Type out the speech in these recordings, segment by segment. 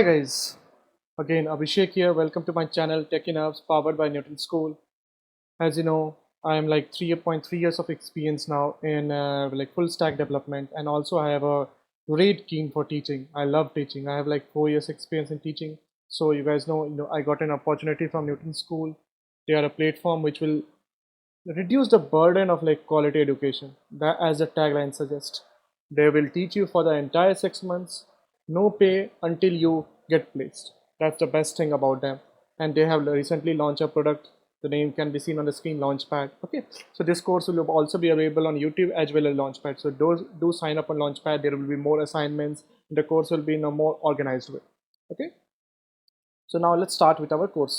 guys, again Abhishek here. Welcome to my channel Tech Nerves powered by Newton School. As you know, I am like 3.3 years of experience now in like full stack development, and also I have a great keen for teaching. I love teaching. I have like 4 years experience in teaching. So you guys know, I got an opportunity from Newton School. They are a platform which will reduce the burden of like quality education. That, as the tagline suggests, they will teach you for the entire 6 months, no pay until you get placed. That's the best thing about them. And they have recently launched a product. The name can be seen on the screen, Launchpad. Okay, so this course will also be available on YouTube as well as Launchpad. So do sign up on Launchpad. There will be more assignments. The course will be in a more organized way. Okay, so now let's start with our course.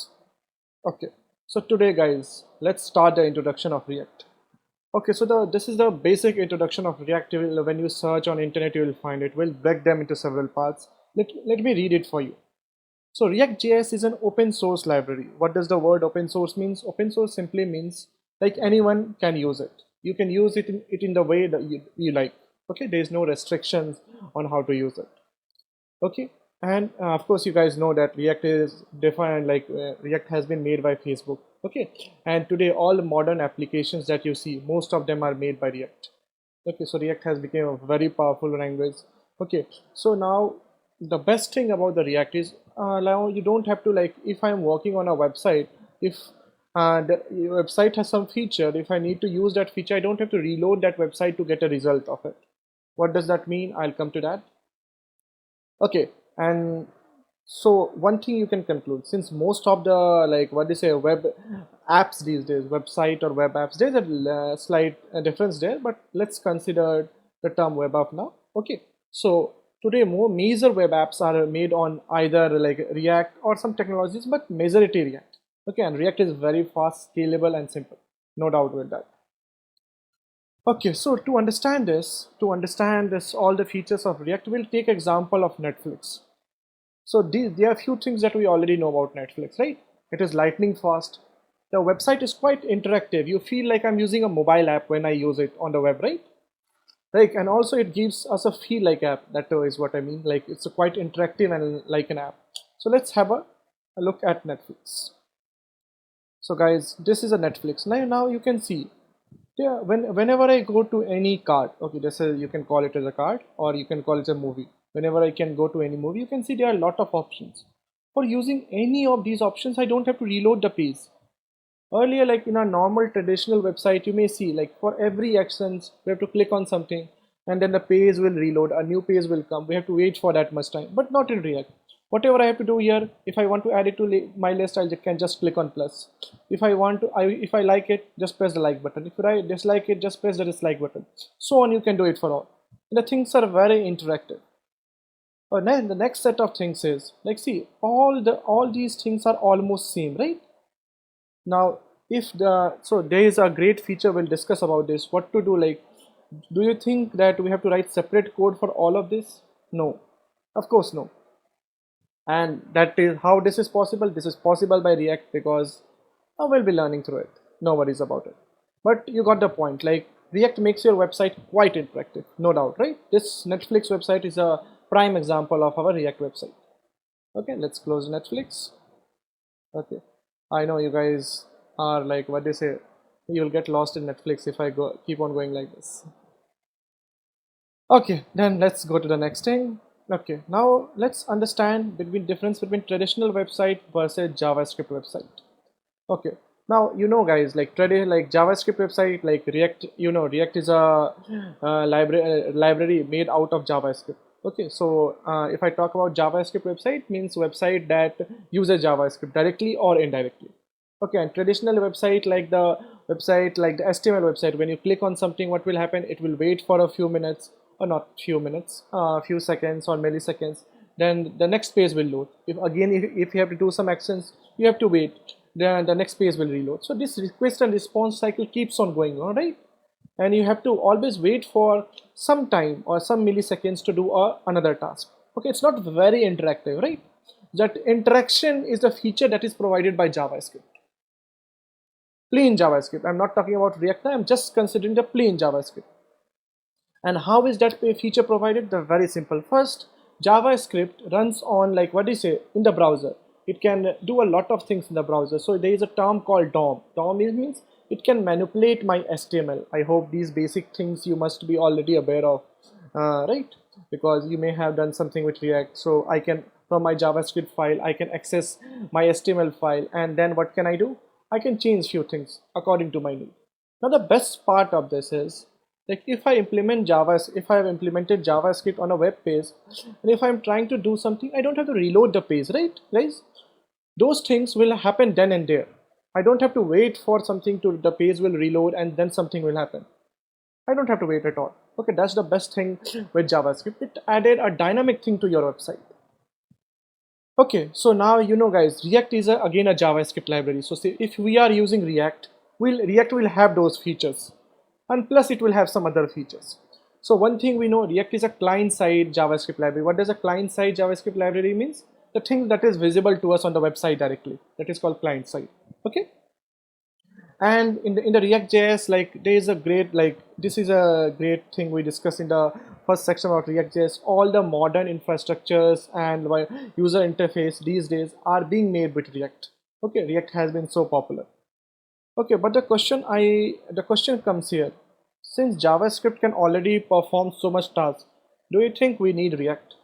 Okay, so today guys, let's start the introduction of React. Okay, so this is the basic introduction of React. When you search on internet, you will find it. We'll break them into several parts. Let me read it for you. So React.js is an open source library. What does the word open source means? Open source simply means like anyone can use it. You can use it in the way that you like. Okay, there is no restrictions on how to use it. Okay, and of course you guys know that React is defined like React has been made by Facebook. Okay, and today all the modern applications that you see, most of them are made by React. Okay, so React has become a very powerful language. Okay, so now the best thing about the React is now you don't have to, like, if I'm working on a website, if the website has some feature, if I need to use that feature, I don't have to reload that website to get a result of it. What does that mean? I'll come to that. Okay, and so one thing you can conclude, since most of the, like, what they say, web apps these days, website or web apps, there's a slight difference there, but let's consider the term web app now. Okay, so today more major web apps are made on either like React or some technologies, but majority React. Okay, and React is very fast, scalable, and simple, no doubt with that. Okay, so to understand this, all the features of React, we'll take example of Netflix. So there are a few things that we already know about Netflix, right? It is lightning fast. The website is quite interactive. You feel like I'm using a mobile app when I use it on the web, right? Like, and also it gives us a feel like app. That is what I mean. Like, it's a quite interactive and like an app. So let's have a look at Netflix. So guys, this is a Netflix. Now you can see, yeah, whenever I go to any card, okay, this is, you can call it as a card or you can call it a movie. Whenever I can go to any movie, you can see there are a lot of options. For using any of these options, I don't have to reload the page. Earlier, like in a normal traditional website, you may see like for every actions, we have to click on something and then the page will reload, a new page will come. We have to wait for that much time, but not in React. Whatever I have to do here, if I want to add it to my list, I can just click on plus. If I want to, if I like it, just press the like button. If I dislike it, just press the dislike button. So on, you can do it for all. The things are very interactive. Then the next set of things is like, see, all these things are almost same, right? Now, so there is a great feature we'll discuss about this. What to do? Like, do you think that we have to write separate code for all of this? No, of course no. And that is how this is possible. This is possible by React because we'll be learning through it. No worries about it. But you got the point. Like, React makes your website quite interactive, no doubt, right? This Netflix website is a prime example of our React website. Okay, let's close Netflix. Okay, I know you guys are like, what they say, you'll get lost in Netflix if I keep on going like this. Okay, then let's go to the next thing. Okay, now let's understand between difference between traditional website versus JavaScript website. Okay, now you know guys, like like JavaScript website, like React, React is a library made out of JavaScript. Okay, so if I talk about JavaScript website, means website that uses JavaScript directly or indirectly. Okay, and traditional website like the HTML website, when you click on something, what will happen? It will wait for a few minutes, or not few minutes, few seconds or milliseconds. Then the next page will load. If you have to do some actions, you have to wait. Then the next page will reload. So this request and response cycle keeps on going on, right? And you have to always wait for some time or some milliseconds to do another task. Okay, it's not very interactive, right? That interaction is the feature that is provided by JavaScript. Plain JavaScript. I'm not talking about React now, I'm just considering the plain JavaScript. And how is that feature provided? They're very simple. First, JavaScript runs on, like, what do you say, in the browser. It can do a lot of things in the browser. So there is a term called DOM. Means it can manipulate my HTML. I hope these basic things you must be already aware of, right? Because you may have done something with React. So I can, from my JavaScript file, I can access my HTML file, and then what can I do? I can change few things according to my need. Now the best part of this is, like, if I implement if I have implemented JavaScript on a web page, and if I'm trying to do something, I don't have to reload the page, right, guys? Those things will happen then and there. I don't have to wait for something to, the page will reload and then something will happen. I don't have to wait at all. Okay, that's the best thing with JavaScript. It added a dynamic thing to your website. Okay, so now you know, guys, React is again a JavaScript library. So say if we are using React, React will have those features, and plus it will have some other features. So one thing we know, React is a client-side JavaScript library. What does a client-side JavaScript library means? The thing that is visible to us on the website directly. That is called client-side. Okay. And in the React.js, like, there is a great, like, this is a great thing we discussed in the first section about React.js. All the modern infrastructures and user interface these days are being made with React. Okay, React has been so popular. Okay, but the question comes here. Since JavaScript can already perform so much tasks, do you think we need React?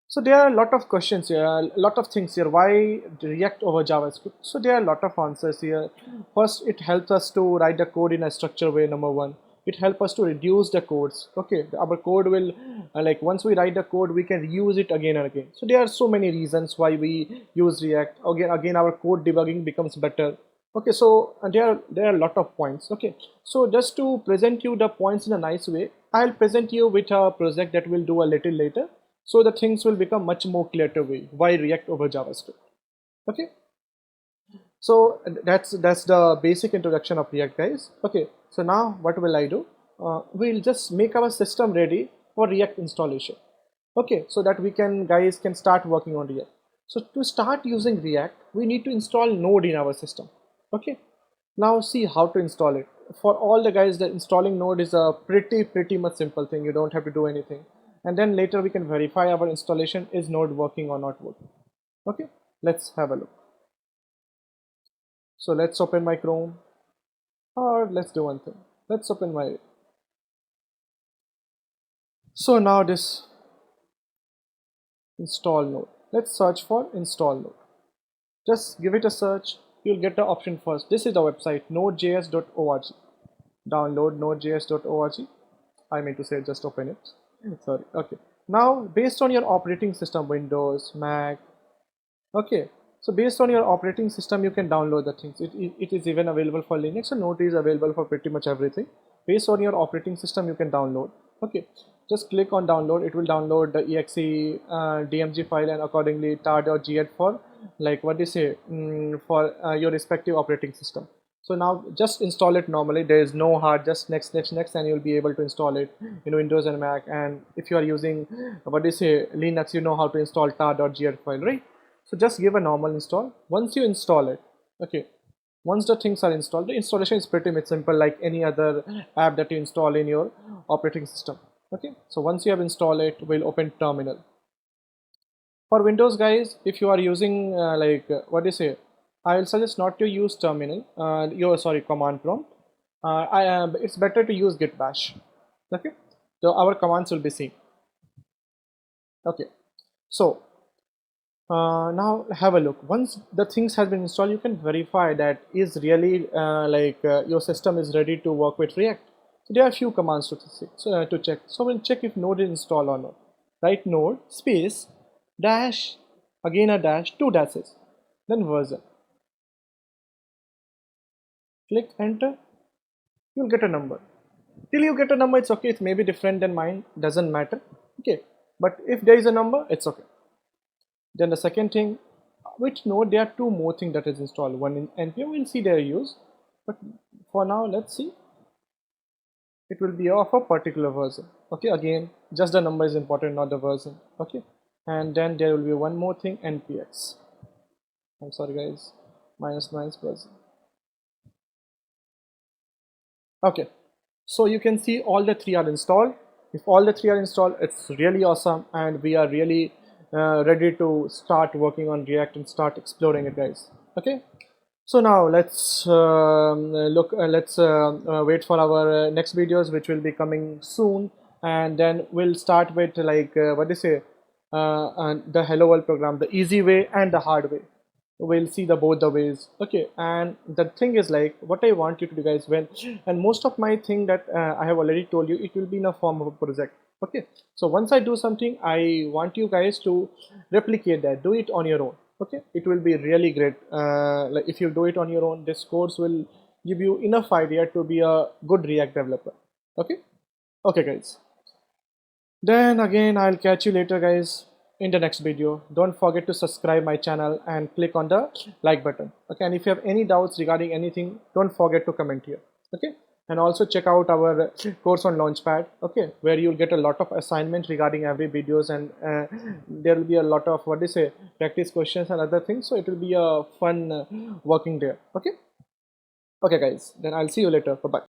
So there are a lot of questions here, a lot of things here. Why React over JavaScript? So there are a lot of answers here. First, it helps us to write the code in a structured way. Number one, it helps us to reduce the codes. Okay, our code will, like, once we write the code, we can reuse it again and again. So there are so many reasons why we use React. Again, our code debugging becomes better. Okay, so there are a lot of points. Okay, so just to present you the points in a nice way, I'll present you with a project that we'll do a little later, so the things will become much more clear to me why React over JavaScript. Okay, so that's the basic introduction of React, guys. Okay, so now what will I do? We'll just make our system ready for React installation. Okay, so that we guys can start working on React. So to start using React, we need to install Node in our system. Okay, now see how to install it. For all the guys, that installing Node is a pretty much simple thing. You don't have to do anything, and then later we can verify our installation is Node working or not working. Okay, let's have a look. So let's open my Chrome, or let's do one thing. Let's open my. So now this install Node. Let's search for install Node. Just give it a search. You'll get the option first. This is the website, nodejs.org. Download nodejs.org. I mean to say, just open it. Sorry. Okay, now based on your operating system, Windows, Mac. Okay, so based on your operating system, you can download the things. It is even available for Linux, and Node is available for pretty much everything. Based on your operating system, you can download. Okay, just click on download. It will download the exe DMG file, and accordingly tar.ged for, like, what do you say, for your respective operating system. So now just install it normally. There is no hard, just next, and you'll be able to install it in Windows and Mac. And if you are using, what do you say, Linux, you know how to install tar.ged file, right? So just give a normal install. Once you install it, okay, once the things are installed, the installation is pretty much simple, like any other app that you install in your operating system. Okay, so once you have installed it, we'll open terminal. For Windows, guys, if you are using what do you say, I will suggest not to use terminal, command prompt. It's better to use git bash. Okay, so our commands will be seen. Okay, so now have a look. Once the things has been installed, you can verify that is really your system is ready to work with React. So there are a few commands to to check. So we'll check if Node is installed or not. Write Node space dash, again a dash, two dashes, then version. Click enter. You'll get a number. Till you get a number, it's okay. It may be different than mine, doesn't matter. Okay, but if there is a number, it's okay. Then the second thing, which Node, there are two more things that is installed. One in npm, we'll see their use, but for now let's see. It will be of a particular version. Okay, again, just the number is important, not the version. Okay, and then there will be one more thing, npx. I'm sorry, guys, minus version. Okay, so you can see all the three are installed. If all the three are installed, it's really awesome, and we are really ready to start working on React and start exploring it, guys. Okay. So now let's wait for our next videos, which will be coming soon, and then we'll start with like what do you say, the hello world program, the easy way and the hard way. We'll see the both the ways. Okay, and the thing is like what I want you to do, guys, when and most of my thing that I have already told you, it will be in a form of a project. Okay, so once I do something, I want you guys to replicate that, do it on your own. Okay, it will be really great. Like if you do it on your own, this course will give you enough idea to be a good React developer. Okay. Okay, guys, then again I'll catch you later, guys, in the next video. Don't forget to subscribe my channel and click on the like button. Okay, and if you have any doubts regarding anything, don't forget to comment here. Okay, and also check out our course on Launchpad. Okay, where you'll get a lot of assignment regarding every videos, and there will be a lot of what do you say, practice questions and other things, so it will be a fun working there. Okay. Okay, guys, then I'll see you later. Bye bye.